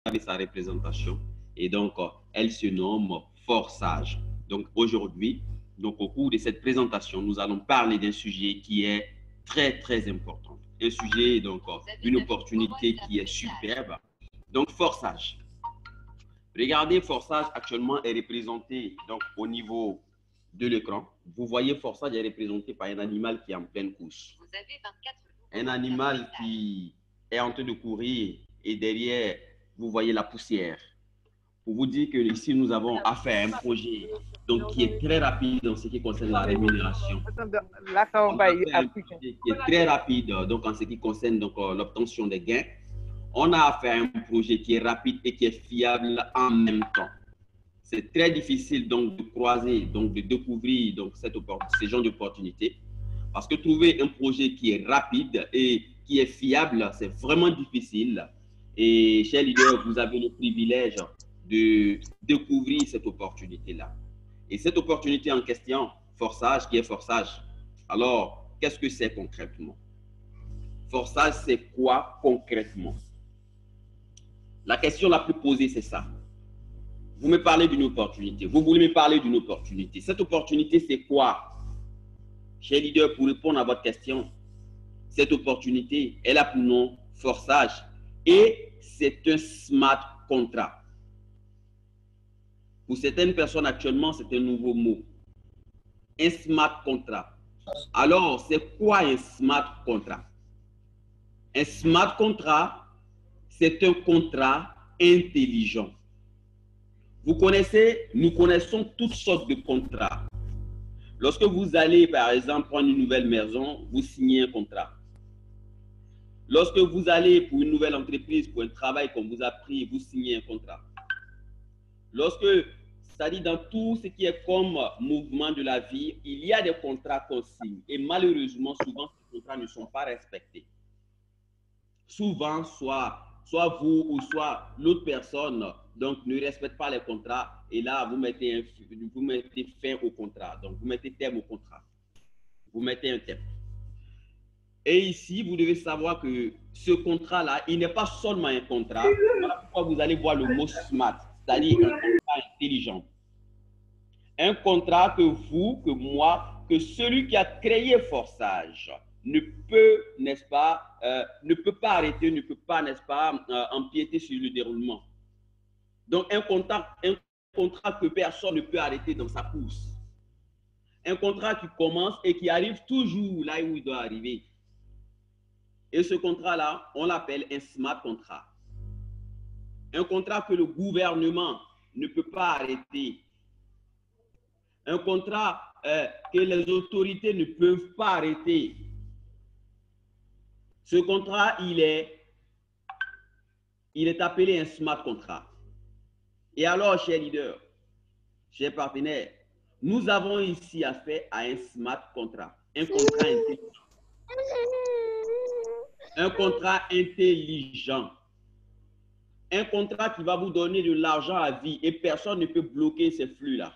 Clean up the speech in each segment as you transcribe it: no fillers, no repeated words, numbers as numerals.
avait sa représentation. Et donc, elle se nomme forçage. Donc, aujourd'hui, donc, au cours de cette présentation, nous allons parler d'un sujet qui est très, très important. Un sujet, donc, une opportunité qui est superbe. Donc, forçage. Regardez, forçage actuellement est représenté donc, au niveau de l'écran. Vous voyez, forçage est représenté par un animal qui est en pleine course. Un animal qui est en train de courir et derrière, vous voyez la poussière. Pour vous dire que ici, nous avons affaire à un projet donc, qui est très rapide en ce qui concerne la rémunération. On a affaire à un projet qui est très rapide donc, en ce qui concerne l'obtention des gains. On a affaire à un projet qui est rapide et qui est fiable en même temps. C'est très difficile donc de croiser, donc de découvrir donc, ces genres d'opportunités. Parce que trouver un projet qui est rapide et qui est fiable, c'est vraiment difficile. Et chers leaders, vous avez le privilège de découvrir cette opportunité-là. Et cette opportunité en question, forçage, qui est forçage. Alors, qu'est-ce que c'est concrètement? Forçage, c'est quoi concrètement? La question la plus posée, c'est ça. Vous me parlez d'une opportunité. Vous voulez me parler d'une opportunité. Cette opportunité, c'est quoi? Chers leaders, pour répondre à votre question, cette opportunité, elle a pour nom forçage et c'est un smart contract. Pour certaines personnes actuellement, c'est un nouveau mot. Un smart contract. Alors, c'est quoi un smart contract? Un smart contract, c'est un contrat intelligent. Vous connaissez, nous connaissons toutes sortes de contrats. Lorsque vous allez, par exemple, prendre une nouvelle maison, vous signez un contrat. Lorsque vous allez pour une nouvelle entreprise, pour un travail qu'on vous a pris, vous signez un contrat. Lorsque, c'est-à-dire dans tout ce qui est comme mouvement de la vie, il y a des contrats qu'on signe. Et malheureusement, souvent, ces contrats ne sont pas respectés. Souvent, soit vous ou soit l'autre personne donc, ne respecte pas les contrats et là, vous mettez fin au contrat. Donc, vous mettez terme au contrat. Vous mettez un terme. Et ici, vous devez savoir que ce contrat-là, il n'est pas seulement un contrat. Voilà pourquoi vous allez voir le mot smart, c'est-à-dire un contrat intelligent. Un contrat que vous, que moi, que celui qui a créé Forçage ne peut, n'est-ce pas, ne peut pas arrêter, ne peut pas, n'est-ce pas, empiéter sur le déroulement. Donc, un contrat que personne ne peut arrêter dans sa course. Un contrat qui commence et qui arrive toujours là où il doit arriver. Et ce contrat-là, on l'appelle un smart contract. Un contrat que le gouvernement ne peut pas arrêter. Un contrat que les autorités ne peuvent pas arrêter. Ce contrat, il est appelé un smart contract. Et alors, chers leaders, chers partenaires, nous avons ici affaire à un smart contract, un contrat intelligent. Un contrat intelligent. Un contrat qui va vous donner de l'argent à vie et personne ne peut bloquer ces flux-là.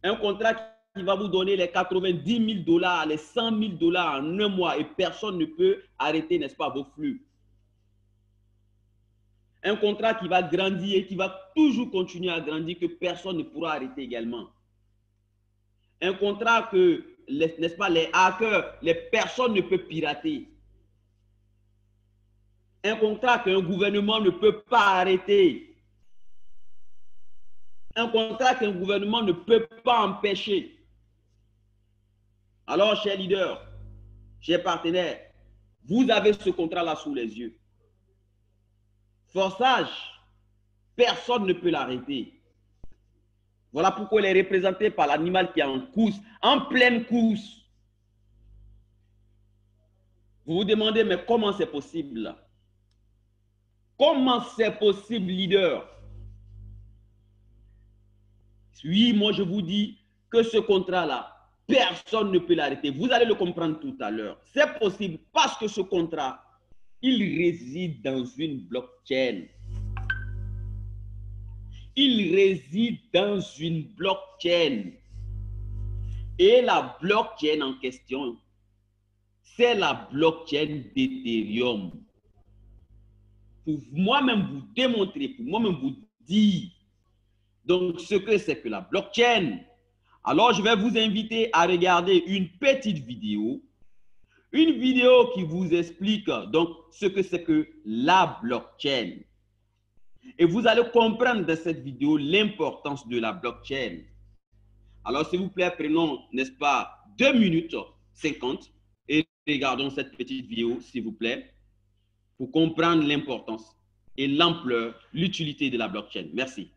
Un contrat qui va vous donner les 90 000 $, les 100 000 $ en un mois et personne ne peut arrêter, n'est-ce pas, vos flux. Un contrat qui va grandir et qui va toujours continuer à grandir, que personne ne pourra arrêter également. Un contrat que, n'est-ce pas, les hackers, les personnes ne peuvent pirater. Un contrat qu'un gouvernement ne peut pas arrêter. Un contrat qu'un gouvernement ne peut pas empêcher. Alors, chers leaders, chers partenaires, vous avez ce contrat-là sous les yeux. Forçage, personne ne peut l'arrêter. Voilà pourquoi il est représenté par l'animal qui est en course, en pleine course. Vous vous demandez, mais comment c'est possible? Comment c'est possible, leader? Oui, moi je vous dis que ce contrat-là, personne ne peut l'arrêter. Vous allez le comprendre tout à l'heure. C'est possible parce que ce contrat, il réside dans une blockchain. Il réside dans une blockchain. Et la blockchain en question, c'est la blockchain d'Ethereum. pour moi-même vous démontrer, pour moi-même vous dire donc ce que c'est que la blockchain. Alors, je vais vous inviter à regarder une petite vidéo. Une vidéo qui vous explique donc ce que c'est que la blockchain. Et vous allez comprendre dans cette vidéo l'importance de la blockchain. Alors, s'il vous plaît, prenons, n'est-ce pas, 2 minutes 50 et regardons cette petite vidéo, s'il vous plaît, pour comprendre l'importance et l'ampleur, l'utilité de la blockchain. Merci.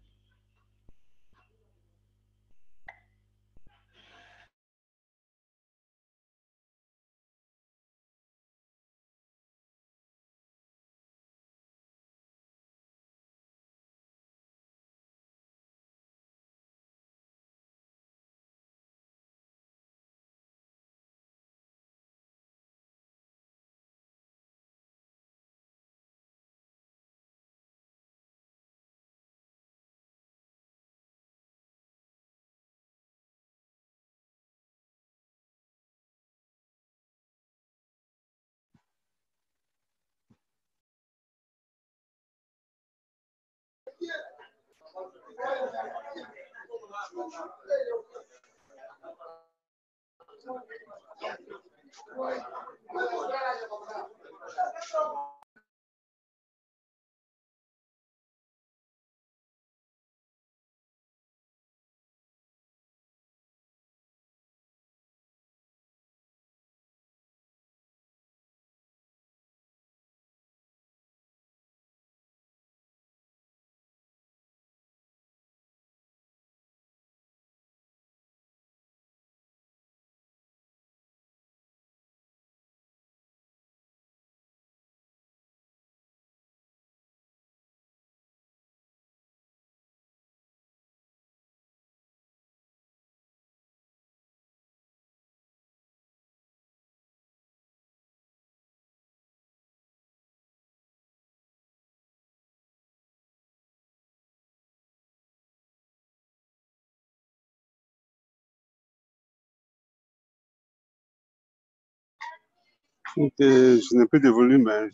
Je n'ai plus de volume. Hein.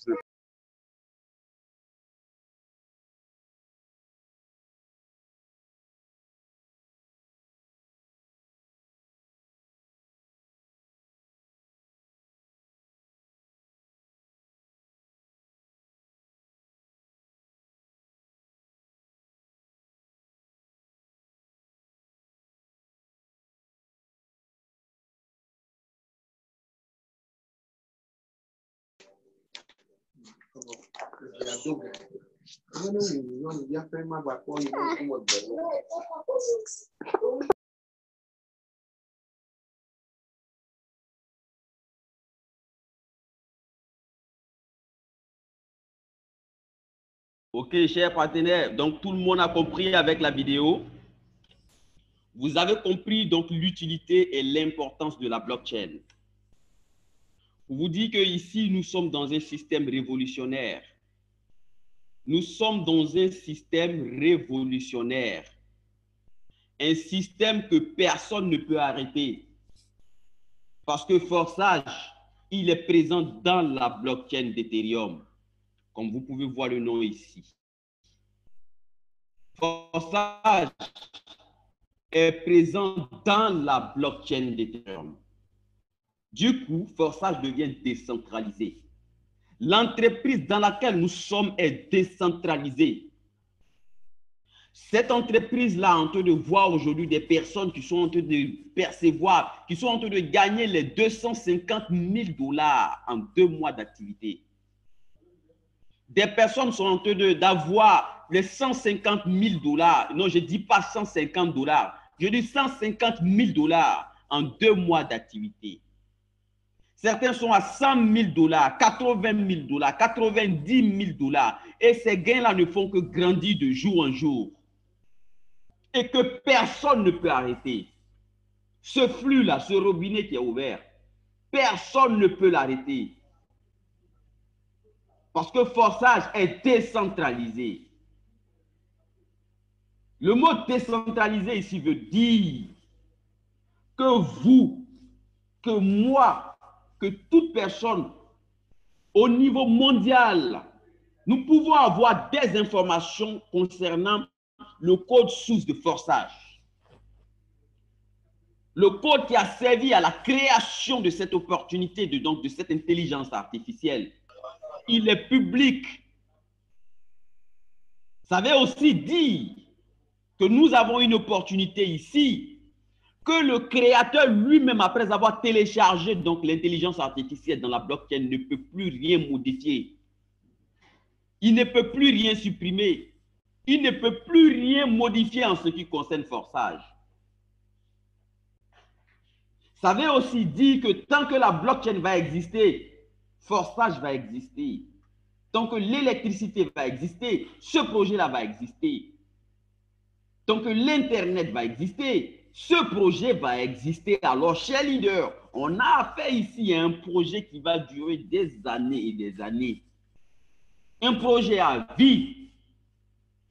Ok, chers partenaires, donc tout le monde a compris avec la vidéo. Vous avez compris donc l'utilité et l'importance de la blockchain. Pour vous dire qu'ici, nous sommes dans un système révolutionnaire. Nous sommes dans un système révolutionnaire. Un système que personne ne peut arrêter. Parce que Forsage, il est présent dans la blockchain d'Ethereum. Comme vous pouvez voir le nom ici. Forsage est présent dans la blockchain d'Ethereum. Du coup, Forsage devient décentralisé. L'entreprise dans laquelle nous sommes est décentralisée. Cette entreprise-là est en train de voir aujourd'hui des personnes qui sont en train de percevoir, qui sont en train de gagner les 250 000 $ en 2 mois d'activité. Des personnes sont en train d'avoir les 150 000 $. Non, je ne dis pas 150 $. Je dis 150 000 $ en 2 mois d'activité. Certains sont à 100 000 $, 80 000 $, 90 000 $. Et ces gains-là ne font que grandir de jour en jour. Et que personne ne peut arrêter. Ce flux-là, ce robinet qui est ouvert, personne ne peut l'arrêter. Parce que Forsage est décentralisé. Le mot décentralisé ici veut dire que vous, que moi, que toute personne au niveau mondial nous pouvons avoir des informations concernant le code source de forçage. Le code qui a servi à la création de cette opportunité, de cette intelligence artificielle. Il est public. Ça veut aussi dire que nous avons une opportunité ici, que le créateur lui-même, après avoir téléchargé donc l'intelligence artificielle dans la blockchain, ne peut plus rien modifier. Il ne peut plus rien supprimer. Il ne peut plus rien modifier en ce qui concerne forçage. Ça veut aussi dire que tant que la blockchain va exister, forçage va exister. Tant que l'électricité va exister, ce projet-là va exister. Tant que l'Internet va exister, ce projet va exister. Alors, chers leaders, on a affaire ici à un projet qui va durer des années et des années. Un projet à vie.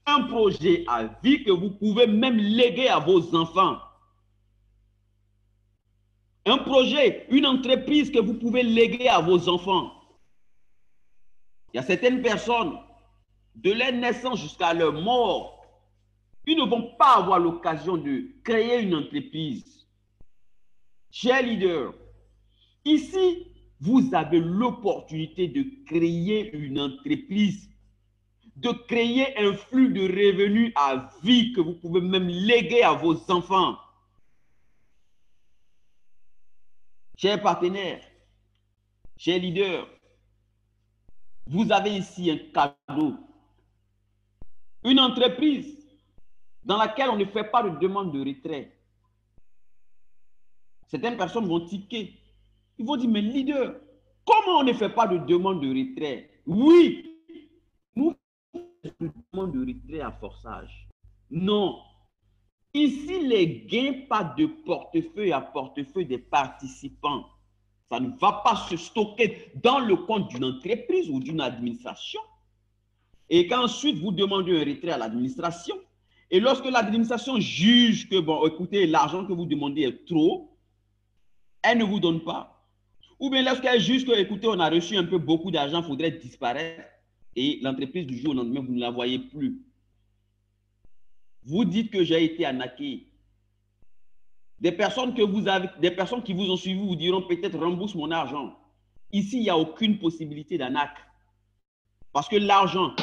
Un projet à vie que vous pouvez même léguer à vos enfants. Un projet, une entreprise que vous pouvez léguer à vos enfants. Il y a certaines personnes, de leur naissance jusqu'à leur mort, ils ne vont pas avoir l'occasion de créer une entreprise. Chers leaders, ici, vous avez l'opportunité de créer une entreprise, de créer un flux de revenus à vie que vous pouvez même léguer à vos enfants. Chers partenaires, chers leaders, vous avez ici un cadeau. Une entreprise dans laquelle on ne fait pas de demande de retrait. Certaines personnes vont tiquer. Ils vont dire, mais leader, comment on ne fait pas de demande de retrait? Oui, nous faisons une demande de retrait à forçage. Non. Ici, les gains pas de portefeuille à portefeuille des participants. Ça ne va pas se stocker dans le compte d'une entreprise ou d'une administration. Et qu'ensuite, vous demandez un retrait à l'administration. Et lorsque l'administration juge que, bon, écoutez, l'argent que vous demandez est trop, elle ne vous donne pas. Ou bien lorsqu'elle juge que, écoutez, on a reçu un peu beaucoup d'argent, il faudrait disparaître. Et l'entreprise du jour au lendemain, vous ne la voyez plus. Vous dites que j'ai été arnaqué. Des personnes qui vous ont suivi vous diront peut-être rembourse mon argent. Ici, il n'y a aucune possibilité d'arnaque. Parce que l'argent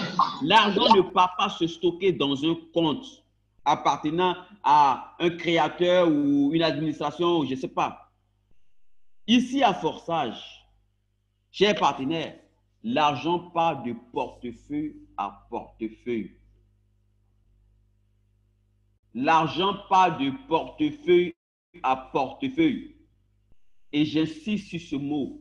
ne peut pas se stocker dans un compte appartenant à un créateur ou une administration, je ne sais pas. Ici, à forçage, chers partenaires, l'argent part de portefeuille à portefeuille. L'argent part de portefeuille à portefeuille. Et j'insiste sur ce mot.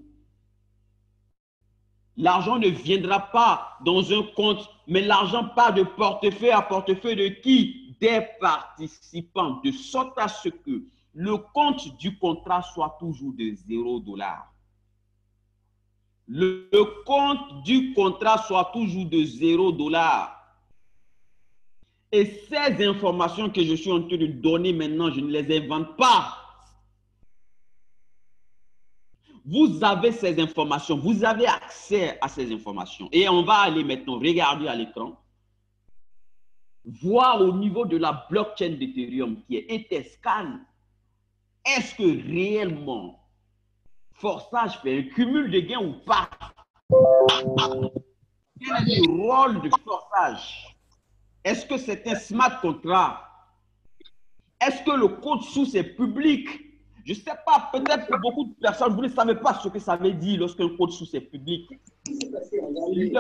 L'argent ne viendra pas dans un compte, mais l'argent part de portefeuille à portefeuille de qui? Des participants, de sorte à ce que le compte du contrat soit toujours de $0. Le compte du contrat soit toujours de $0. Et ces informations que je suis en train de donner maintenant, je ne les invente pas. Vous avez ces informations, vous avez accès à ces informations. Et on va aller maintenant regarder à l'écran, voir au niveau de la blockchain d'Ethereum qui est Etherscan, est-ce que réellement forçage fait un cumul de gains ou pas? Quel est le rôle de forçage? Est-ce que c'est un smart contract? Est-ce que le code source est public? Je ne sais pas, peut-être que beaucoup de personnes, vous ne savez pas ce que ça veut dire lorsqu'un code source est public.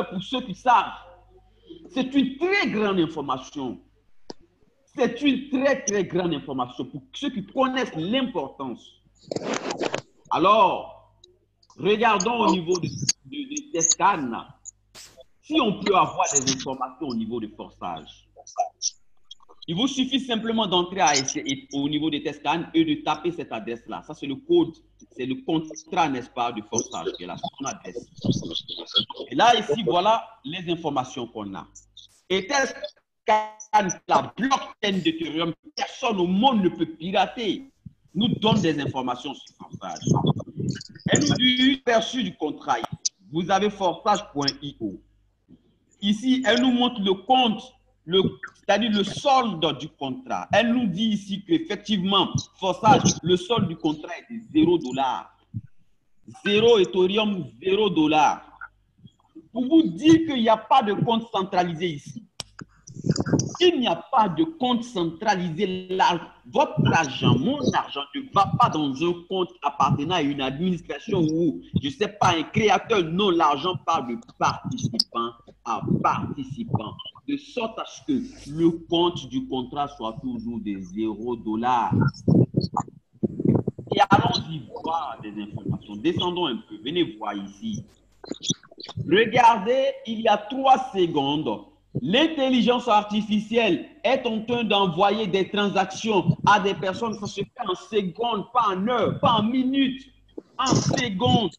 Pour ceux qui savent, c'est une très grande information. C'est une très, très grande information pour ceux qui connaissent l'importance. Alors, regardons au niveau de Etherscan, si on peut avoir des informations au niveau de forçage. Il vous suffit simplement d'entrer au niveau de Etherscan et de taper cette adresse-là. Ça, c'est le code, c'est le contrat, n'est-ce pas, de forçage, qui est la son adresse. Et là, ici, voilà les informations qu'on a. Etherscan, la blockchain d'Ethereum, personne au monde ne peut pirater, nous donne des informations sur forçage. Elle nous dit, perçu du contrat, vous avez forçage.io. ici, elle nous montre le compte, c'est-à-dire le solde du contrat. Elle nous dit ici qu'effectivement, forçage, le solde du contrat est de 0 $. 0 Ethereum, 0 $. Pour vous dire qu'il n'y a pas de compte centralisé ici. Il n'y a pas de compte centralisé. Votre argent, mon argent ne va pas dans un compte appartenant à une administration ou, je ne sais pas, un créateur. Non, l'argent part de participant à participant. De sorte à ce que le compte du contrat soit toujours de 0 $. Et allons-y voir des informations. Descendons un peu. Venez voir ici. Regardez, il y a 3 secondes. L'intelligence artificielle est en train d'envoyer des transactions à des personnes. Ça se fait en secondes, pas en heures, pas en minutes, en secondes.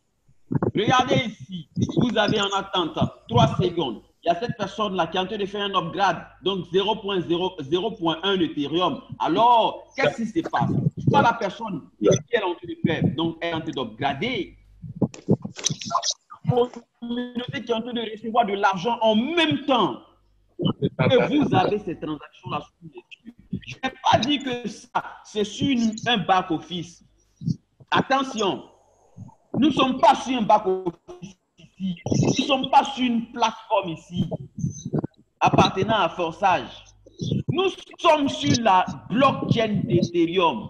Regardez ici, vous avez en attente 3 secondes. Il y a cette personne-là qui est en train de faire un upgrade, donc 0.1 Ethereum. Alors, qu'est-ce qui se passe? Soit la personne qui est en train de faire, donc elle est en train d'upgrader. La communauté qui est en train de recevoir de l'argent en même temps. Et vous avez ces transactions-là sous les yeux. Je n'ai pas dit que ça, c'est sur un back-office. Attention, nous ne sommes pas sur un back-office ici. Nous ne sommes pas sur une plateforme ici, appartenant à Forçage. Nous sommes sur la blockchain d'Ethereum,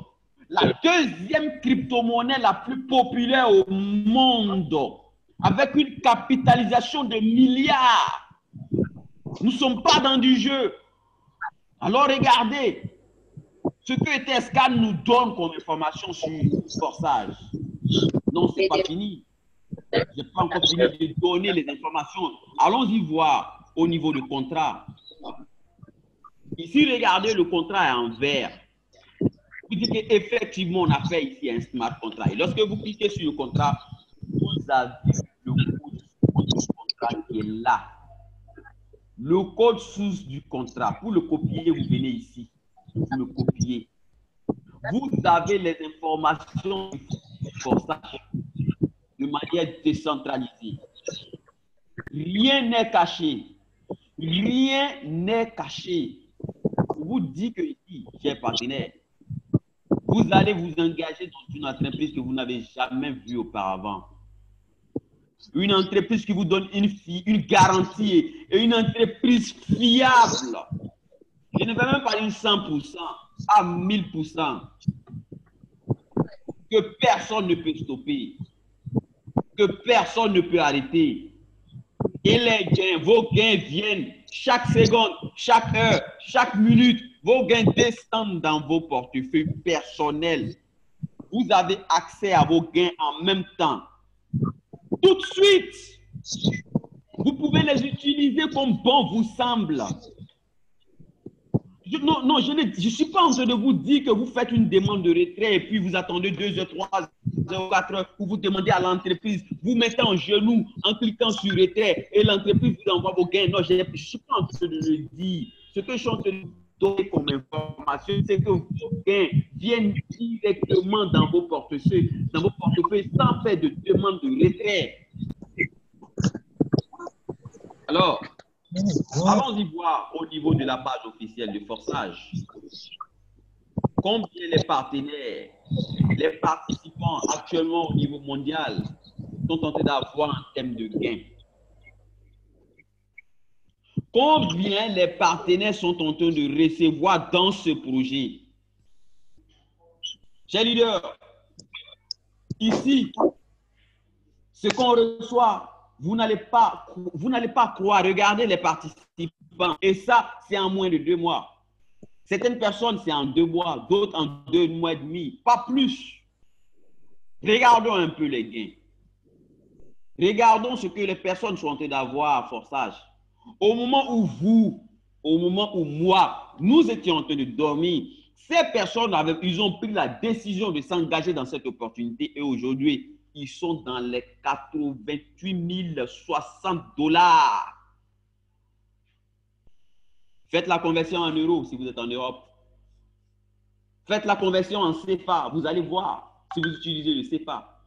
la deuxième crypto-monnaie la plus populaire au monde, avec une capitalisation de milliards. Nous ne sommes pas dans du jeu. Alors regardez ce que Etherscan nous donne comme information sur Forçage. Non, ce n'est pas fini. Je n'ai pas encore fini de donner les informations. Allons-y voir au niveau du contrat. Ici, regardez, le contrat est en vert. Vous dites qu'effectivement, on a fait ici un smart contract. Et lorsque vous cliquez sur le contrat, vous avez le code du contrat qui est là. Le code source du contrat. Pour le copier, vous venez ici. Vous le copiez. Vous avez les informations du Forçage de manière décentralisée. Rien n'est caché. Rien n'est caché. Je vous dis que ici, chers partenaires, vous allez vous engager dans une entreprise que vous n'avez jamais vue auparavant. Une entreprise qui vous donne une garantie et une entreprise fiable. Je ne vais même pas dire 100%, à 1000%. Que personne ne peut stopper. Que personne ne peut arrêter. Et les gains, vos gains viennent chaque seconde, chaque heure, chaque minute. Vos gains descendent dans vos portefeuilles personnels. Vous avez accès à vos gains en même temps. Tout de suite, vous pouvez les utiliser comme bon vous semble. Non, je ne suis pas en train de vous dire que vous faites une demande de retrait et puis vous attendez 2 heures, 3 heures, 4 heures pour vous demander à l'entreprise, vous mettez en genou en cliquant sur retrait et l'entreprise vous envoie vos gains. Non, je ne suis pas en train de le dire. Ce que je suis en train de donner comme information, c'est que vos gains viennent directement dans vos portefeuilles, sans faire de demande de retrait. Alors, allons-y voir au niveau de la page officielle de Forçage. Combien les partenaires, les participants actuellement au niveau mondial sont en train d'avoir en termes de gains? Combien les partenaires sont en train de recevoir dans ce projet? Chers leaders, ici, ce qu'on reçoit, vous n'allez pas croire. Regardez les participants. Et ça, c'est en moins de 2 mois. Certaines personnes, c'est en 2 mois. D'autres, en 2 mois et demi. Pas plus. Regardons un peu les gains. Regardons ce que les personnes sont en train d'avoir à Forçage. Au moment où moi, nous étions en train de dormir, ces personnes, ils ont pris la décision de s'engager dans cette opportunité. Et aujourd'hui, ils sont dans les 88 060 $. Faites la conversion en euros si vous êtes en Europe. Faites la conversion en CFA. Vous allez voir si vous utilisez le CFA.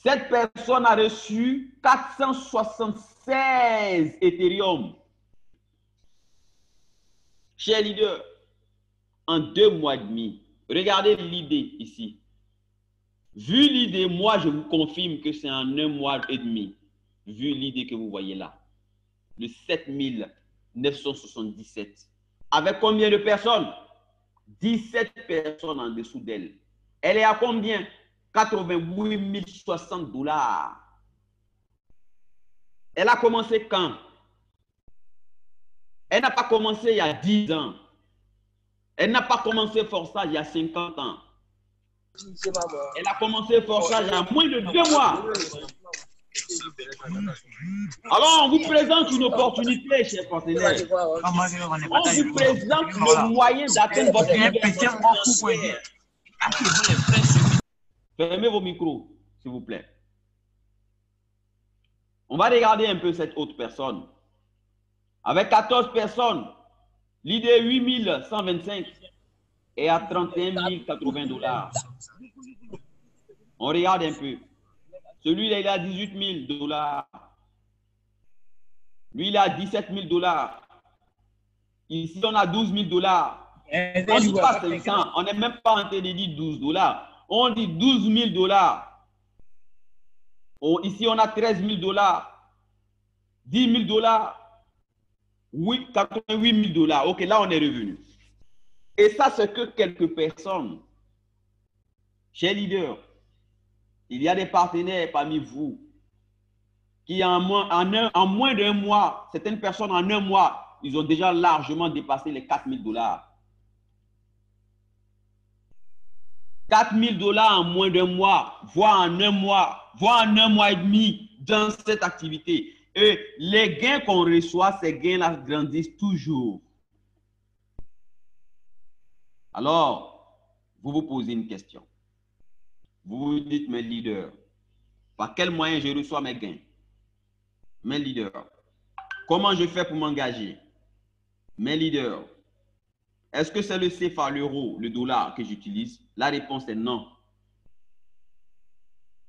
Cette personne a reçu 476 Ethereum. Chers leaders, en 2 mois et demi, regardez l'idée ici. Vu l'idée, moi, je vous confirme que c'est en 1 mois et demi. Vu l'idée que vous voyez là. Le 7977. Avec combien de personnes? 17 personnes en dessous d'elle. Elle est à combien? 88 060 $. Elle a commencé quand? Elle n'a pas commencé il y a 10 ans. Elle n'a pas commencé Forçage il y a 50 ans. Elle a commencé Forçage il y a moins de 2 mois. Alors, on vous présente une opportunité, chers partenaires. On vous présente le moyen d'atteindre votre niveau. Fermez vos micros, s'il vous plaît. On va regarder un peu cette autre personne. Avec 14 personnes, l'idée 8125 est à 31 080 $. On regarde un peu. Celui-là, il a 18 000 $. Lui, il a 17 000 $. Ici, on a 12 000 $. On ne dit pas 500. On n'est même pas en train de dire 12 $. On dit 12 000 $. Ici, on a 13 000 $. 10 000 $. Oui, 88 000 $. OK, là, on est revenu. Et ça, c'est que quelques personnes. Chers leaders, il y a des partenaires parmi vous qui, en moins d'1 mois, certaines personnes en 1 mois, ils ont déjà largement dépassé les 4 000 $. 4 000 $ en moins d'1 mois, voire en 1 mois, voire en 1 mois et demi dans cette activité. Et les gains qu'on reçoit, ces gains-là grandissent toujours. Alors, vous vous posez une question. Vous vous dites, mes leaders, par quel moyen je reçois mes gains? Mes leaders, comment je fais pour m'engager? Mes leaders, est-ce que c'est le CFA, l'euro, le dollar que j'utilise? La réponse est non.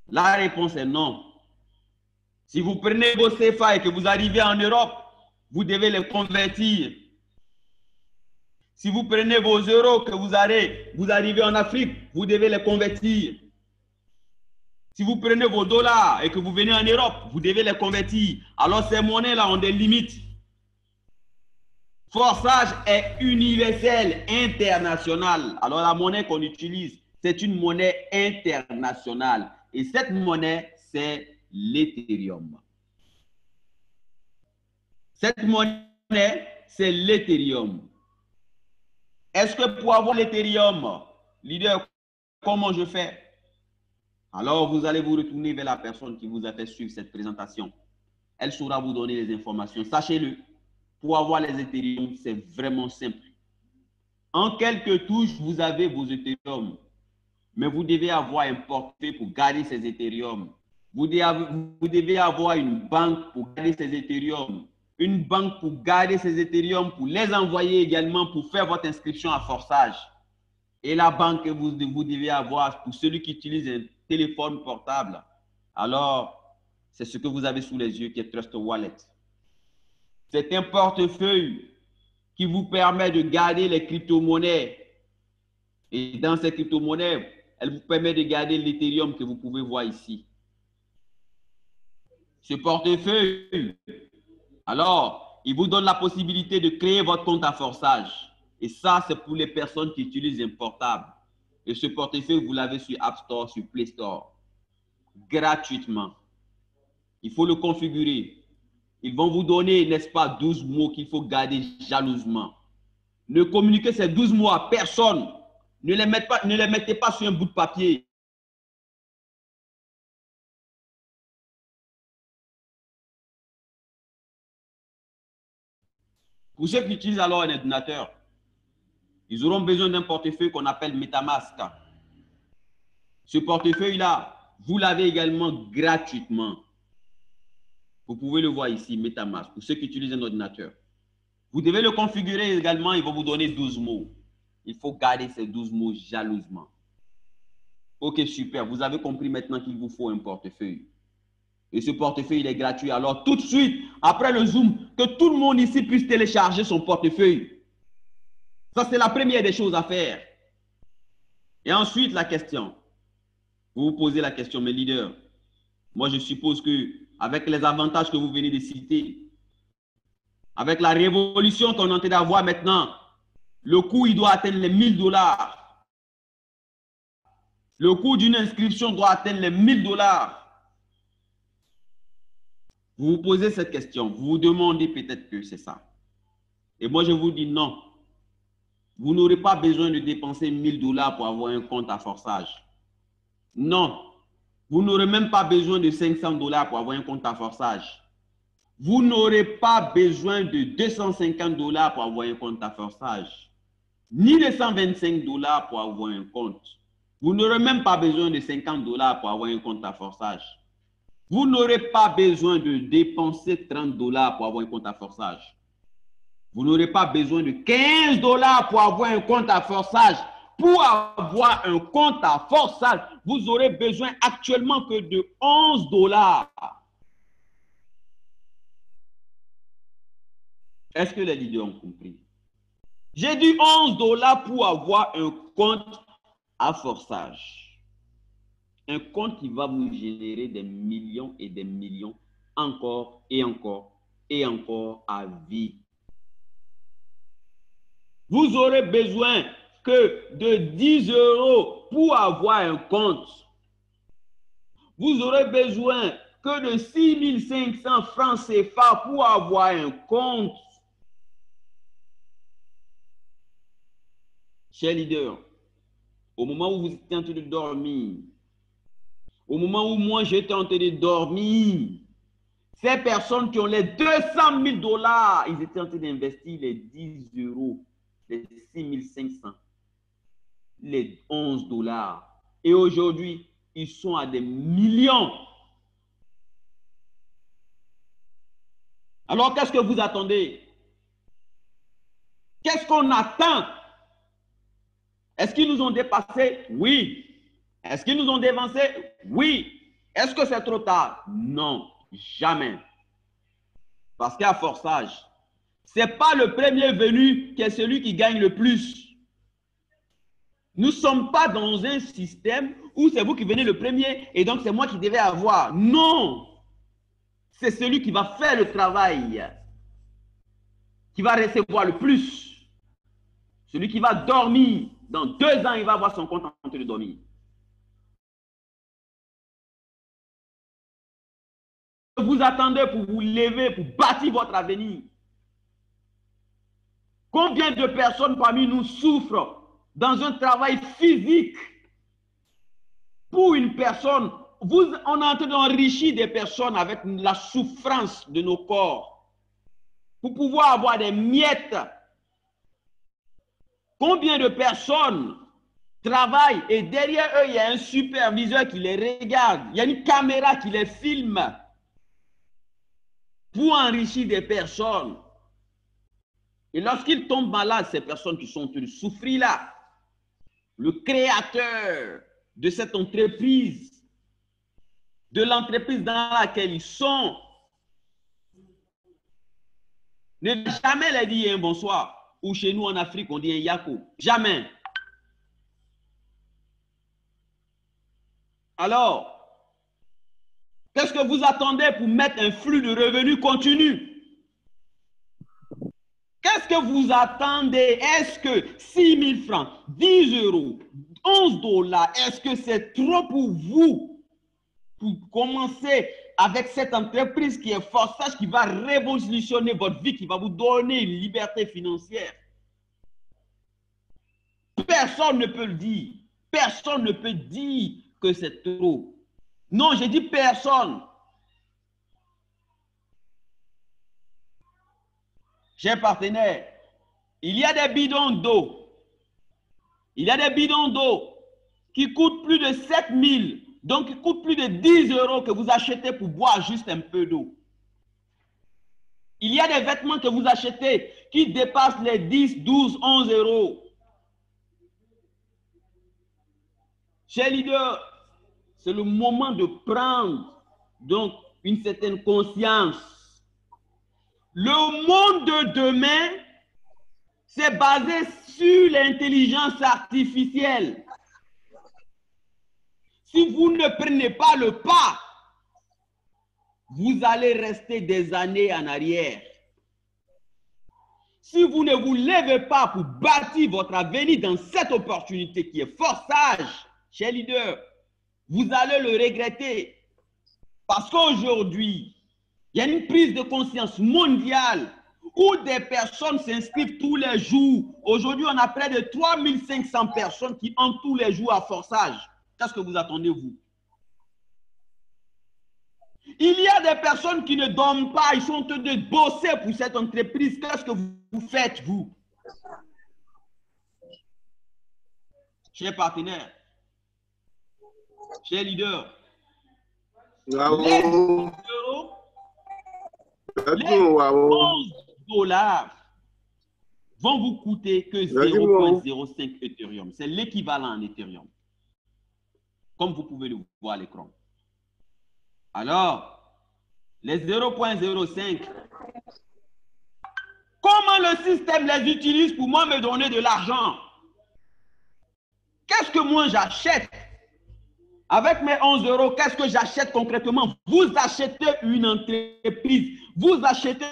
La réponse est non. Si vous prenez vos CFA et que vous arrivez en Europe, vous devez les convertir. Si vous prenez vos euros que vous arrivez en Afrique, vous devez les convertir. Si vous prenez vos dollars et que vous venez en Europe, vous devez les convertir. Alors ces monnaies-là ont des limites. Forçage est universel, international. Alors la monnaie qu'on utilise, c'est une monnaie internationale. Et cette monnaie, c'est l'Ethereum. Cette monnaie, c'est l'Ethereum. Est-ce que pour avoir l'Ethereum, leader, comment je fais? Alors, vous allez vous retourner vers la personne qui vous a fait suivre cette présentation. Elle saura vous donner les informations. Sachez-le, pour avoir les Ethereum, c'est vraiment simple. En quelques touches, vous avez vos Ethereum. Mais vous devez avoir un portefeuille pour garder ces Ethereum. Vous devez avoir une banque pour garder ces Ethereum. Une banque pour garder ces Ethereum, pour les envoyer également, pour faire votre inscription à Forçage. Et la banque que vous devez avoir pour celui qui utilise un téléphone portable. Alors, c'est ce que vous avez sous les yeux qui est Trust Wallet. C'est un portefeuille qui vous permet de garder les crypto-monnaies. Et dans ces crypto-monnaies, elle vous permet de garder l'Ethereum que vous pouvez voir ici. Ce portefeuille, alors, il vous donne la possibilité de créer votre compte à Forçage. Et ça, c'est pour les personnes qui utilisent un portable. Et ce portefeuille, vous l'avez sur App Store, sur Play Store, gratuitement. Il faut le configurer. Ils vont vous donner, n'est-ce pas, 12 mots qu'il faut garder jalousement. Ne communiquez ces 12 mots à personne. Ne les mettez pas sur un bout de papier. Pour ceux qui utilisent alors un ordinateur, ils auront besoin d'un portefeuille qu'on appelle MetaMask. Ce portefeuille-là, vous l'avez également gratuitement. Vous pouvez le voir ici, MetaMask, pour ceux qui utilisent un ordinateur. Vous devez le configurer également, ils vont vous donner 12 mots. Il faut garder ces 12 mots jalousement. Ok, super. Vous avez compris maintenant qu'il vous faut un portefeuille. Et ce portefeuille, il est gratuit. Alors, tout de suite, après le Zoom, que tout le monde ici puisse télécharger son portefeuille. Ça, c'est la première des choses à faire. Et ensuite, la question. Vous vous posez la question, mes leaders. Moi, je suppose que avec les avantages que vous venez de citer, avec la révolution qu'on est en train d'avoir maintenant, le coût, il doit atteindre les 1000 $. Le coût d'une inscription doit atteindre les 1000 $. Vous vous posez cette question, vous vous demandez peut-être que c'est ça. Et moi, je vous dis non. Vous n'aurez pas besoin de dépenser 1000 $ pour avoir un compte à forçage. Non. Vous n'aurez même pas besoin de 500 $ pour avoir un compte à forçage. Vous n'aurez pas besoin de 250 $ pour avoir un compte à forçage. Ni de 125 $ pour avoir un compte. Vous n'aurez même pas besoin de 50 $ pour avoir un compte à forçage. Vous n'aurez pas besoin de dépenser 30 $ pour avoir un compte à forçage. Vous n'aurez pas besoin de 15 $ pour avoir un compte à forçage. Pour avoir un compte à forçage, vous aurez besoin actuellement que de 11 $. Est-ce que les leaders ont compris? J'ai dit 11 $ pour avoir un compte à forçage. Un compte qui va vous générer des millions et des millions encore et encore et encore à vie. Vous aurez besoin que de 10 € pour avoir un compte. Vous aurez besoin que de 6500 francs CFA pour avoir un compte. Chers leaders, au moment où vous étiez en train de dormir, au moment où moi j'étais en train de dormir, ces personnes qui ont les 200 000 $, ils étaient en train d'investir les 10 €, les 6500, les 11 $. Et aujourd'hui, ils sont à des millions. Alors, qu'est-ce que vous attendez? Qu'est-ce qu'on attend? Est-ce qu'ils nous ont dépassés? Oui. Est-ce qu'ils nous ont dévancés? Oui. Est-ce que c'est trop tard? Non, jamais. Parce qu'à forçage, ce n'est pas le premier venu qui est celui qui gagne le plus. Nous ne sommes pas dans un système où c'est vous qui venez le premier et donc c'est moi qui devais avoir. Non. C'est celui qui va faire le travail qui va recevoir le plus. Celui qui va dormir, dans 2 ans, il va avoir son compte en train de dormir. Vous attendez pour vous lever, pour bâtir votre avenir. Combien de personnes parmi nous souffrent dans un travail physique pour une personne? On est en train d'enrichir des personnes avec la souffrance de nos corps pour pouvoir avoir des miettes. Combien de personnes travaillent et derrière eux, il y a un superviseur qui les regarde, il y a une caméra qui les filme pour enrichir des personnes. Et lorsqu'ils tombent malades, ces personnes qui sont en train de souffrir là, le créateur de cette entreprise, de l'entreprise dans laquelle ils sont, ne va jamais leur dire un bonsoir. Ou chez nous en Afrique, on dit un yako. Jamais. Alors, qu'est-ce que vous attendez pour mettre un flux de revenus continu? Qu'est-ce que vous attendez? Est-ce que 6 000 francs, 10 €, 11 $, est-ce que c'est trop pour vous pour commencer avec cette entreprise qui est forçage, qui va révolutionner votre vie, qui va vous donner une liberté financière? Personne ne peut le dire. Personne ne peut dire que c'est trop. Non, j'ai dit personne. Chers partenaires, il y a des bidons d'eau. Il y a des bidons d'eau qui coûtent plus de 7 000, donc qui coûtent plus de 10 € que vous achetez pour boire juste un peu d'eau. Il y a des vêtements que vous achetez qui dépassent les 10, 12, 11 €. Chers leaders, c'est le moment de prendre donc une certaine conscience. Le monde de demain, c'est basé sur l'intelligence artificielle. Si vous ne prenez pas le pas, vous allez rester des années en arrière. Si vous ne vous levez pas pour bâtir votre avenir dans cette opportunité qui est fort sage, chers leaders, vous allez le regretter. Parce qu'aujourd'hui, il y a une prise de conscience mondiale où des personnes s'inscrivent tous les jours. Aujourd'hui, on a près de 3500 personnes qui entrent tous les jours à forçage. Qu'est-ce que vous attendez, vous? Il y a des personnes qui ne dorment pas, ils sont en train de bosser pour cette entreprise. Qu'est-ce que vous faites, vous? Chers partenaires, chers leaders, Bravo. les 11 $ vont vous coûter que 0,05 Ethereum. C'est l'équivalent en Ethereum. Comme vous pouvez le voir à l'écran. Alors, les 0,05, comment le système les utilise pour moi me donner de l'argent? Qu'est-ce que moi j'achète? Avec mes 11 €, qu'est-ce que j'achète concrètement? Vous achetez une entreprise, vous achetez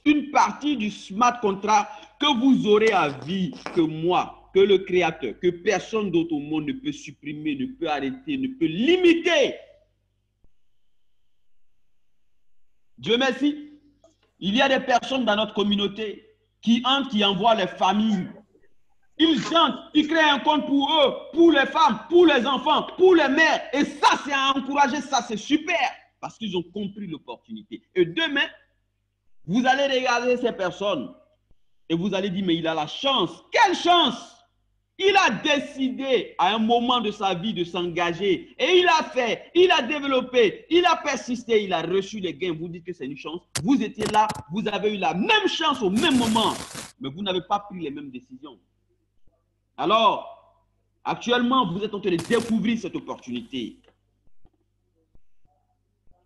une partie du smart contract que vous aurez à vie, que moi, que le créateur, que personne d'autre au monde ne peut supprimer, ne peut arrêter, ne peut limiter. Dieu merci. Il y a des personnes dans notre communauté qui entrent, qui envoient les familles. Ils entrent, ils créent un compte pour eux, pour les femmes, pour les enfants, pour les mères. Et ça, c'est à encourager, ça, c'est super. Parce qu'ils ont compris l'opportunité. Et demain, vous allez regarder ces personnes et vous allez dire, mais il a la chance. Quelle chance! Il a décidé à un moment de sa vie de s'engager et il a fait, il a développé, il a persisté, il a reçu les gains. Vous dites que c'est une chance. Vous étiez là, vous avez eu la même chance au même moment, mais vous n'avez pas pris les mêmes décisions. Alors, actuellement, vous êtes en train de découvrir cette opportunité.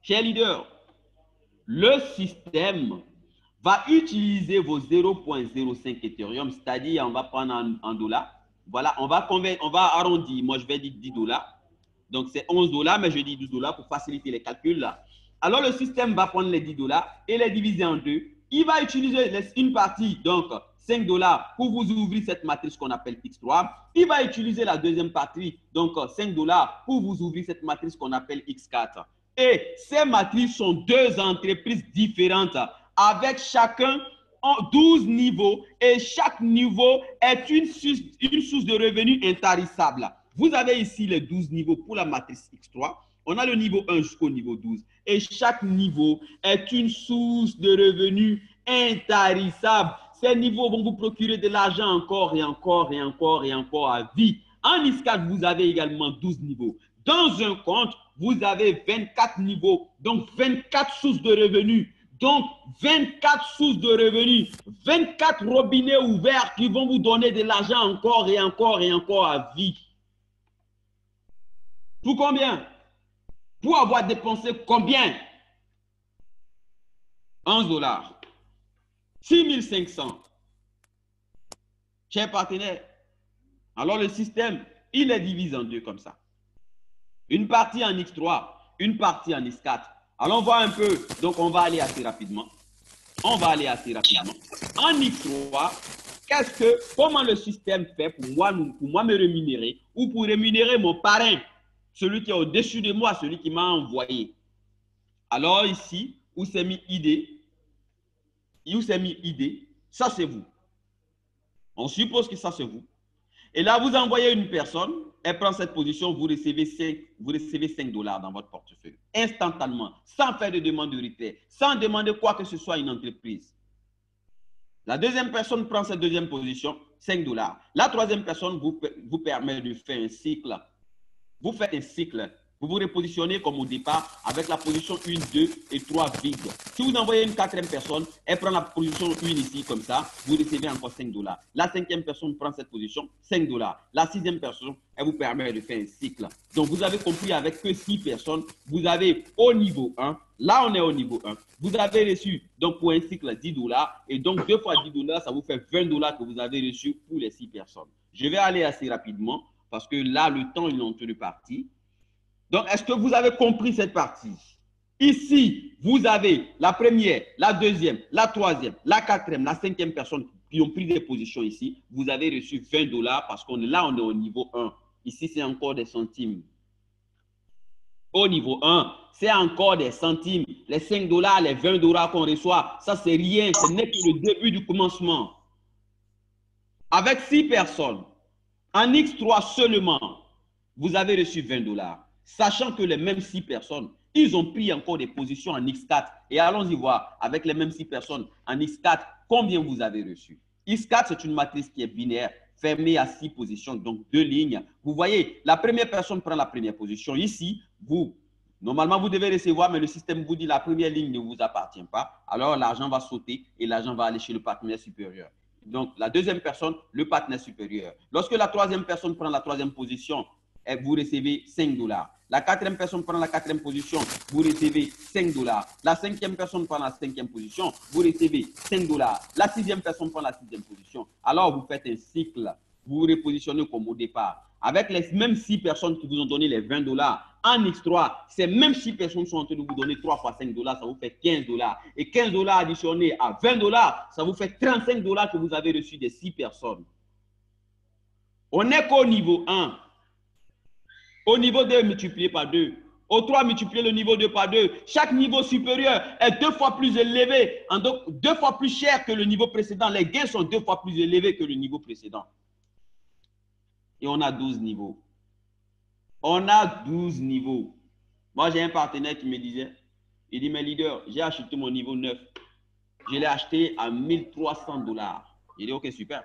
Chers leaders, le système va utiliser vos 0,05 Ethereum, c'est-à-dire on va prendre en dollars. Voilà, on va arrondir. Moi, je vais dire 10 $. Donc, c'est 11 $, mais je dis 12 $ pour faciliter les calculs là. Alors, le système va prendre les 10 $ et les diviser en deux. Il va utiliser une partie, donc 5 $ pour vous ouvrir cette matrice qu'on appelle X3. Il va utiliser la deuxième partie, donc 5 $ pour vous ouvrir cette matrice qu'on appelle X4. Et ces matrices sont deux entreprises différentes avec chacun en 12 niveaux et chaque niveau est une source de revenus intarissable. Vous avez ici les 12 niveaux pour la matrice X3. On a le niveau 1 jusqu'au niveau 12 et chaque niveau est une source de revenus intarissable. Ces niveaux vont vous procurer de l'argent encore et encore et encore et encore à vie. En X4, vous avez également 12 niveaux. Dans un compte, vous avez 24 niveaux, donc 24 sources de revenus. Donc, 24 sources de revenus, 24 robinets ouverts qui vont vous donner de l'argent encore et encore et encore à vie. Pour combien? Pour avoir dépensé combien? 11 $. 6500. Chers partenaires, alors le système, il est divisé en deux comme ça. Une partie en X3, une partie en X4. Alors, on voit un peu. Donc, on va aller assez rapidement. En X3, comment le système fait pour moi me rémunérer ou pour rémunérer mon parrain, celui qui est au-dessus de moi, celui qui m'a envoyé. Alors, ici, où c'est mis ID, ça c'est vous. On suppose que ça c'est vous. Et là, vous envoyez une personne, elle prend cette position, vous recevez 5 $ dans votre portefeuille, instantanément, sans faire de demande de retrait, sans demander quoi que ce soit à une entreprise. La deuxième personne prend cette deuxième position, 5 $. La troisième personne vous permet de faire un cycle. Vous faites un cycle Vous vous repositionnez comme au départ avec la position 1, 2 et 3 vide. Si vous envoyez une quatrième personne, elle prend la position 1 ici comme ça, vous recevez encore $5. La cinquième personne prend cette position, $5. La sixième personne, elle vous permet de faire un cycle. Donc vous avez compris avec que 6 personnes, vous avez au niveau 1, là on est au niveau 1, vous avez reçu donc pour un cycle $10 et donc 2 fois $10, ça vous fait $20 que vous avez reçu pour les 6 personnes. Je vais aller assez rapidement parce que là le temps il est en train de partir. Donc, est-ce que vous avez compris cette partie? Ici, vous avez la première, la deuxième, la troisième, la quatrième, la cinquième personne qui ont pris des positions ici. Vous avez reçu $20 parce qu'on est là, on est au niveau 1. Ici, c'est encore des centimes. Au niveau 1, c'est encore des centimes. Les $5, les $20 qu'on reçoit, ça, c'est rien. Ce n'est que le début du commencement. Avec 6 personnes, en X3 seulement, vous avez reçu $20. Sachant que les mêmes 6 personnes, ils ont pris encore des positions en X4. Et allons-y voir, avec les mêmes 6 personnes en X4, combien vous avez reçu. X4, c'est une matrice qui est binaire, fermée à 6 positions, donc 2 lignes. Vous voyez, la première personne prend la première position. Ici, normalement, vous devez recevoir, mais le système vous dit la première ligne ne vous appartient pas. Alors, l'argent va sauter et l'argent va aller chez le partenaire supérieur. Donc, la deuxième personne, le partenaire supérieur. Lorsque la troisième personne prend la troisième position, vous recevez $5. La quatrième personne prend la quatrième position, vous recevez $5. La cinquième personne prend la cinquième position, vous recevez $5. La sixième personne prend la sixième position. Alors, vous faites un cycle. Vous vous repositionnez comme au départ. Avec les mêmes 6 personnes qui vous ont donné les $20, en X3, ces mêmes 6 personnes sont en train de vous donner 3 fois $5, ça vous fait $15. Et $15 additionnés à $20, ça vous fait $35 que vous avez reçu des 6 personnes. On n'est qu'au niveau 1. Au niveau 2, multiplié par 2. Au 3, multiplié le niveau 2 par 2. Chaque niveau supérieur est 2 fois plus élevé, donc 2 fois plus cher que le niveau précédent. Les gains sont 2 fois plus élevés que le niveau précédent. Et on a 12 niveaux. On a 12 niveaux. Moi, j'ai un partenaire qui me disait, il dit, mais leader, j'ai acheté mon niveau 9. Je l'ai acheté à $1 300. J'ai dit, ok, super.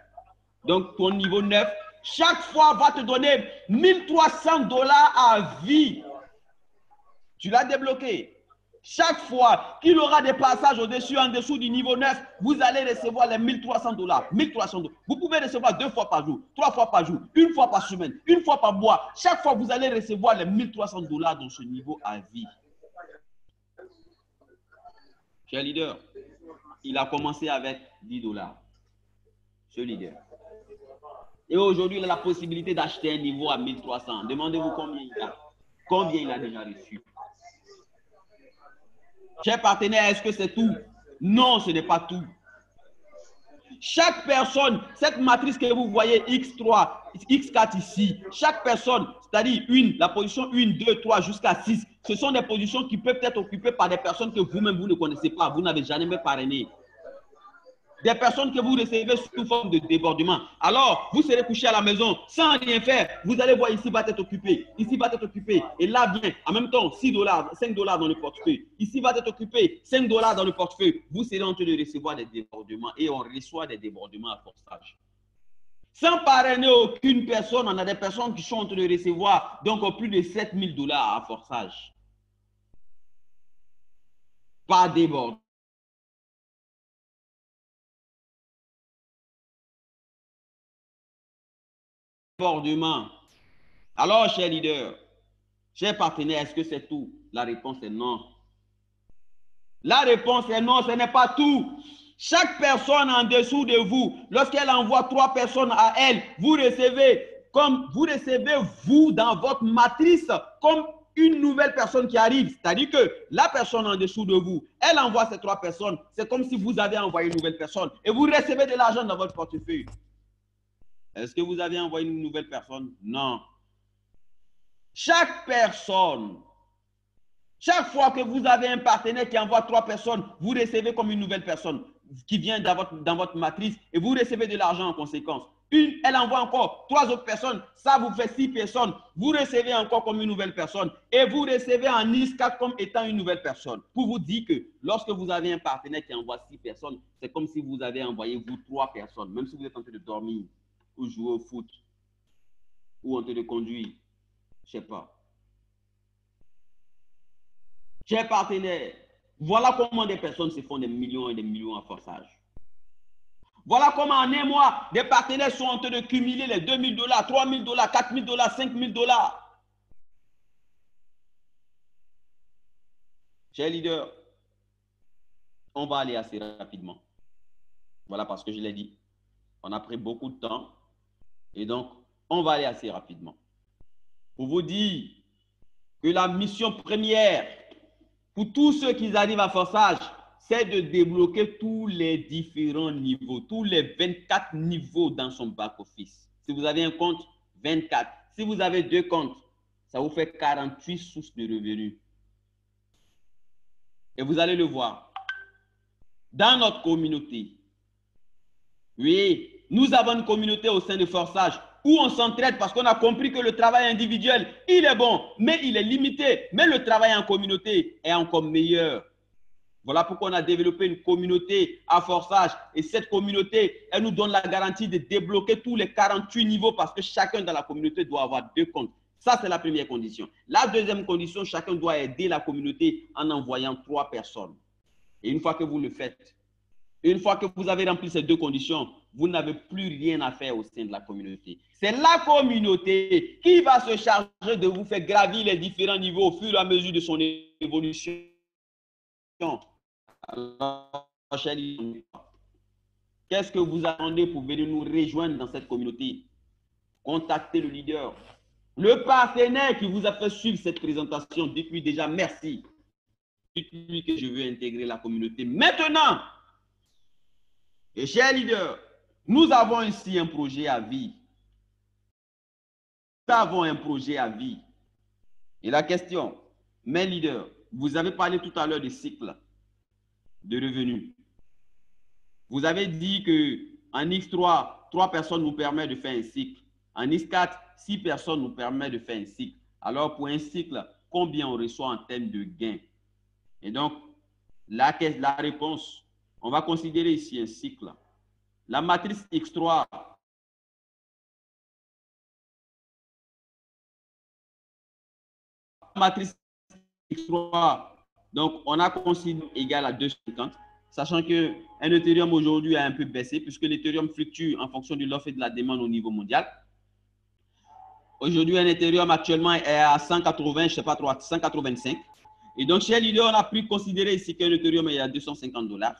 Donc, ton niveau 9, chaque fois, va te donner $1 300 à vie. Tu l'as débloqué. Chaque fois qu'il aura des passages au-dessus, en dessous du niveau 9, vous allez recevoir les $1 300. $1 300. Vous pouvez recevoir 2 fois par jour, 3 fois par jour, 1 fois par semaine, 1 fois par mois. Chaque fois, vous allez recevoir les $1 300 dans ce niveau à vie. Cher leader, il a commencé avec $10. Ce leader. Et aujourd'hui, il a la possibilité d'acheter un niveau à 1300. Demandez-vous combien il a. Combien il a déjà reçu. Chers partenaires, est-ce que c'est tout? Non, ce n'est pas tout. Chaque personne, cette matrice que vous voyez, X3, X4 ici, chaque personne, c'est-à-dire la position 1, 2, 3 jusqu'à 6, ce sont des positions qui peuvent être occupées par des personnes que vous-même, vous ne connaissez pas, vous n'avez jamais parrainé. Des personnes que vous recevez sous forme de débordement. Alors, vous serez couché à la maison sans rien faire. Vous allez voir ici va être occupé. Ici va être occupé. Et là vient en même temps $6, $5 dans le portefeuille. Ici va être occupé $5 dans le portefeuille. Vous serez en train de recevoir des débordements et on reçoit des débordements à forçage. Sans parrainer aucune personne, on a des personnes qui sont en train de recevoir donc plus de $7000 à forçage. Pas débordement. Débordement. Alors, chers leaders, chers partenaires, est-ce que c'est tout? La réponse est non. La réponse est non, ce n'est pas tout. Chaque personne en dessous de vous, lorsqu'elle envoie 3 personnes à elle, vous recevez vous dans votre matrice comme une nouvelle personne qui arrive. C'est-à-dire que la personne en dessous de vous, elle envoie ces 3 personnes. C'est comme si vous avez envoyé une nouvelle personne et vous recevez de l'argent dans votre portefeuille. Est-ce que vous avez envoyé une nouvelle personne? Non. Chaque personne, chaque fois que vous avez un partenaire qui envoie 3 personnes, vous recevez comme une nouvelle personne qui vient dans votre matrice et vous recevez de l'argent en conséquence. Elle envoie encore 3 autres personnes, ça vous fait 6 personnes. Vous recevez encore comme une nouvelle personne et vous recevez en X4 comme étant une nouvelle personne. Pour vous dire que lorsque vous avez un partenaire qui envoie 6 personnes, c'est comme si vous avez envoyé vous 3 personnes, même si vous êtes en train de dormir ou jouer au foot ou en train de conduire. Je ne sais pas. Chers partenaires, voilà comment des personnes se font des millions et des millions en forçage. Voilà comment en un mois, des partenaires sont en train de cumuler les 2 000 $, 3 000 $, 4 000 $, 5 000 $. Chers leaders, on va aller assez rapidement. Voilà, parce que je l'ai dit, on a pris beaucoup de temps et donc on va aller assez rapidement. Pour vous dire que la mission première pour tous ceux qui arrivent à forçage, c'est de débloquer tous les différents niveaux, tous les 24 niveaux dans son back-office. Si vous avez un compte, 24. Si vous avez 2 comptes, ça vous fait 48 sources de revenus. Et vous allez le voir. Dans notre communauté, oui, nous avons une communauté au sein de Forçage où on s'entraide parce qu'on a compris que le travail individuel, il est bon, mais il est limité. Mais le travail en communauté est encore meilleur. Voilà pourquoi on a développé une communauté à Forçage. Et cette communauté, elle nous donne la garantie de débloquer tous les 48 niveaux parce que chacun dans la communauté doit avoir 2 comptes. Ça, c'est la première condition. La deuxième condition, chacun doit aider la communauté en envoyant 3 personnes. Et une fois que vous le faites, une fois que vous avez rempli ces 2 conditions, vous n'avez plus rien à faire au sein de la communauté. C'est la communauté qui va se charger de vous faire gravir les différents niveaux au fur et à mesure de son évolution. Alors, qu'est-ce que vous attendez pour venir nous rejoindre dans cette communauté? Contactez le leader. Le partenaire qui vous a fait suivre cette présentation, dites-lui déjà merci. Dites-lui que je veux intégrer la communauté maintenant. Et chers leaders, nous avons ici un projet à vie. Nous avons un projet à vie. Et la question, mes leaders, vous avez parlé tout à l'heure des cycles de revenus. Vous avez dit qu'en X3, 3 personnes nous permettent de faire un cycle. En X4, 6 personnes nous permettent de faire un cycle. Alors, pour un cycle, combien on reçoit en termes de gains? Et donc, la réponse, on va considérer ici un cycle. La matrice X3, matrice X3, donc on a considéré égal à 250, sachant qu'un Ethereum aujourd'hui a un peu baissé puisque l'Ethereum fluctue en fonction de l'offre et de la demande au niveau mondial. Aujourd'hui, un Ethereum actuellement est à 180, je ne sais pas trop, 185. Et donc, chez leader, on a pu considérer ici qu'un Ethereum est à 250 $.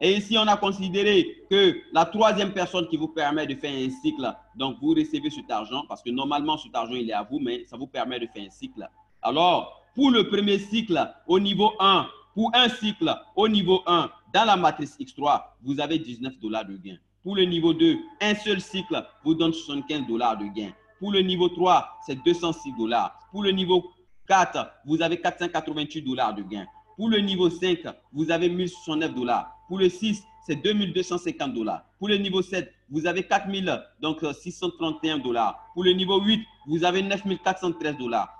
Et ici, on a considéré que la troisième personne qui vous permet de faire un cycle, donc vous recevez cet argent, parce que normalement, cet argent, il est à vous, mais ça vous permet de faire un cycle. Alors, pour le premier cycle au niveau 1, pour un cycle au niveau 1, dans la matrice X3, vous avez 19 $ de gain. Pour le niveau 2, un seul cycle vous donne 75 $ de gain. Pour le niveau 3, c'est 206 $. Pour le niveau 4, vous avez 488 $ de gain. Pour le niveau 5, vous avez 1069 $. Pour le 6, c'est 2250 $. Pour le niveau 7, vous avez 4631 $. Pour le niveau 8, vous avez 9413 $.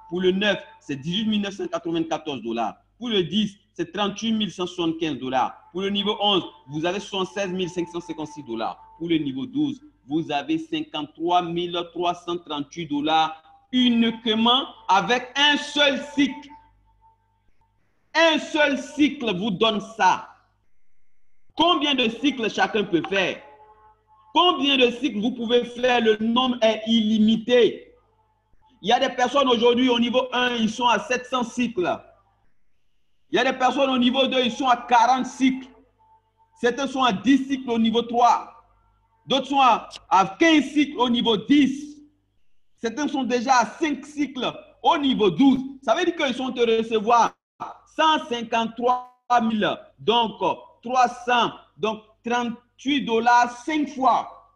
Pour le 9, c'est 18 994 $. Pour le 10, c'est 38 175 $. Pour le niveau 11, vous avez 76 556 $. Pour le niveau 12, vous avez 53 338 $ uniquement avec un seul cycle. Un seul cycle vous donne ça. Combien de cycles chacun peut faire? Combien de cycles vous pouvez faire? Le nombre est illimité. Il y a des personnes aujourd'hui au niveau 1, ils sont à 700 cycles. Il y a des personnes au niveau 2, ils sont à 40 cycles. Certains sont à 10 cycles au niveau 3. D'autres sont à 15 cycles au niveau 10. Certains sont déjà à 5 cycles au niveau 12. Ça veut dire qu'ils sont de recevoir 153 000, donc 300, donc 38 $, 5 fois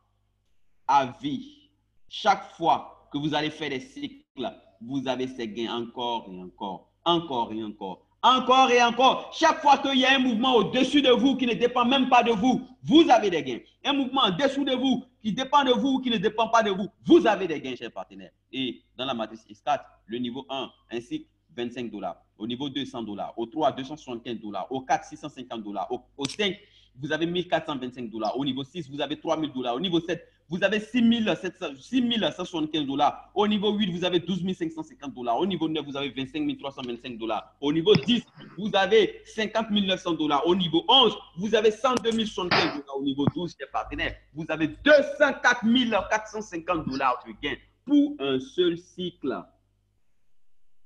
à vie. Chaque fois que vous allez faire des cycles, vous avez ces gains encore et encore, encore et encore, encore et encore. Chaque fois qu'il y a un mouvement au-dessus de vous qui ne dépend même pas de vous, vous avez des gains. Un mouvement en dessous de vous qui dépend de vous, qui ne dépend pas de vous, vous avez des gains, chers partenaires. Et dans la matrice X4, le niveau 1, un cycle, 25 $. Au niveau 2, 100 $. Au 3, 275 $. Au 4, 650 $. Au 5, vous avez 1425 $. Au niveau 6, vous avez 3000 $. Au niveau 7, vous avez 6.175 dollars. Au niveau 8, vous avez 12.550 dollars. Au niveau 9, vous avez 25.325 dollars. Au niveau 10, vous avez 50.900 dollars. Au niveau 11, vous avez 102.075 dollars. Au niveau 12, chers partenaires, vous avez 204.450 dollars de gain pour un seul cycle.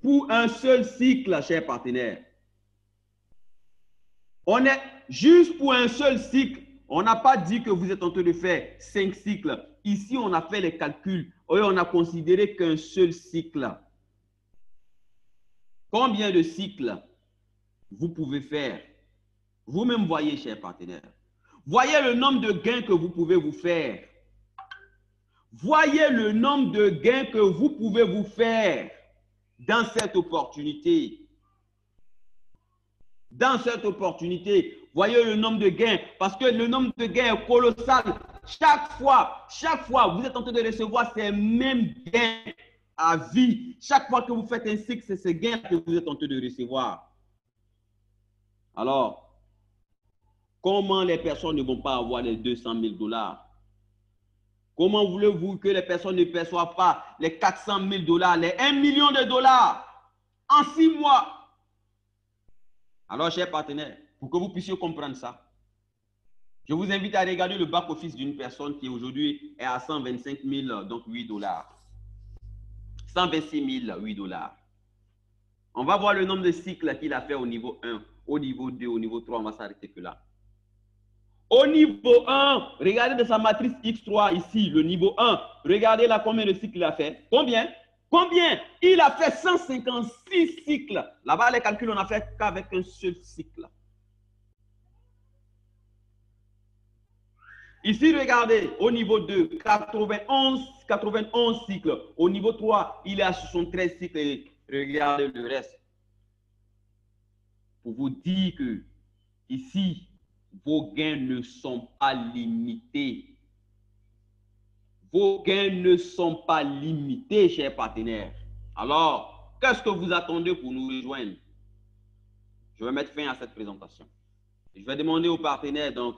Pour un seul cycle, chers partenaires. On est juste pour un seul cycle. On n'a pas dit que vous êtes en train de faire 5 cycles. Ici, on a fait les calculs et on a considéré qu'un seul cycle. Combien de cycles vous pouvez faire? Vous-même voyez, chers partenaires. Voyez le nombre de gains que vous pouvez vous faire. Voyez le nombre de gains que vous pouvez vous faire dans cette opportunité. Dans cette opportunité, voyez le nombre de gains, parce que le nombre de gains est colossal. Chaque fois, vous êtes en train de recevoir ces mêmes gains à vie. Chaque fois que vous faites un cycle, c'est ces gains que vous êtes en train de recevoir. Alors, comment les personnes ne vont pas avoir les 200 000 dollars? Comment voulez-vous que les personnes ne perçoivent pas les 400 000 dollars, les 1 million de dollars en 6 mois? Alors, chers partenaires, pour que vous puissiez comprendre ça, je vous invite à regarder le back-office d'une personne qui aujourd'hui est à 125 000, donc 8 dollars. 126 000, 8 dollars. On va voir le nombre de cycles qu'il a fait au niveau 1, au niveau 2, au niveau 3, on va s'arrêter que là. Au niveau 1, regardez de sa matrice X3 ici, le niveau 1. Regardez là combien de cycles il a fait. Combien? Combien? Il a fait 156 cycles. Là-bas, les calculs, on n'a fait qu'avec un seul cycle. Ici, regardez, au niveau 2, 91 cycles. Au niveau 3, il est à 73 cycles. Et regardez le reste. Pour vous dire que ici, vos gains ne sont pas limités. Vos gains ne sont pas limités, chers partenaires. Alors, qu'est-ce que vous attendez pour nous rejoindre? Je vais mettre fin à cette présentation. Je vais demander aux partenaires donc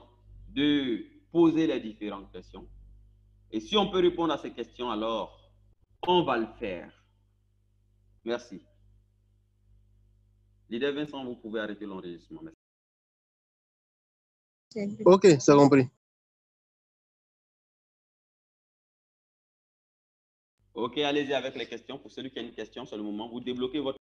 de poser les différentes questions. Et si on peut répondre à ces questions, alors on va le faire. Merci. Leader Vincent, vous pouvez arrêter l'enregistrement. Ok, c'est compris. Ok, allez-y avec les questions. Pour celui qui a une question, c'est le moment. Vous débloquez votre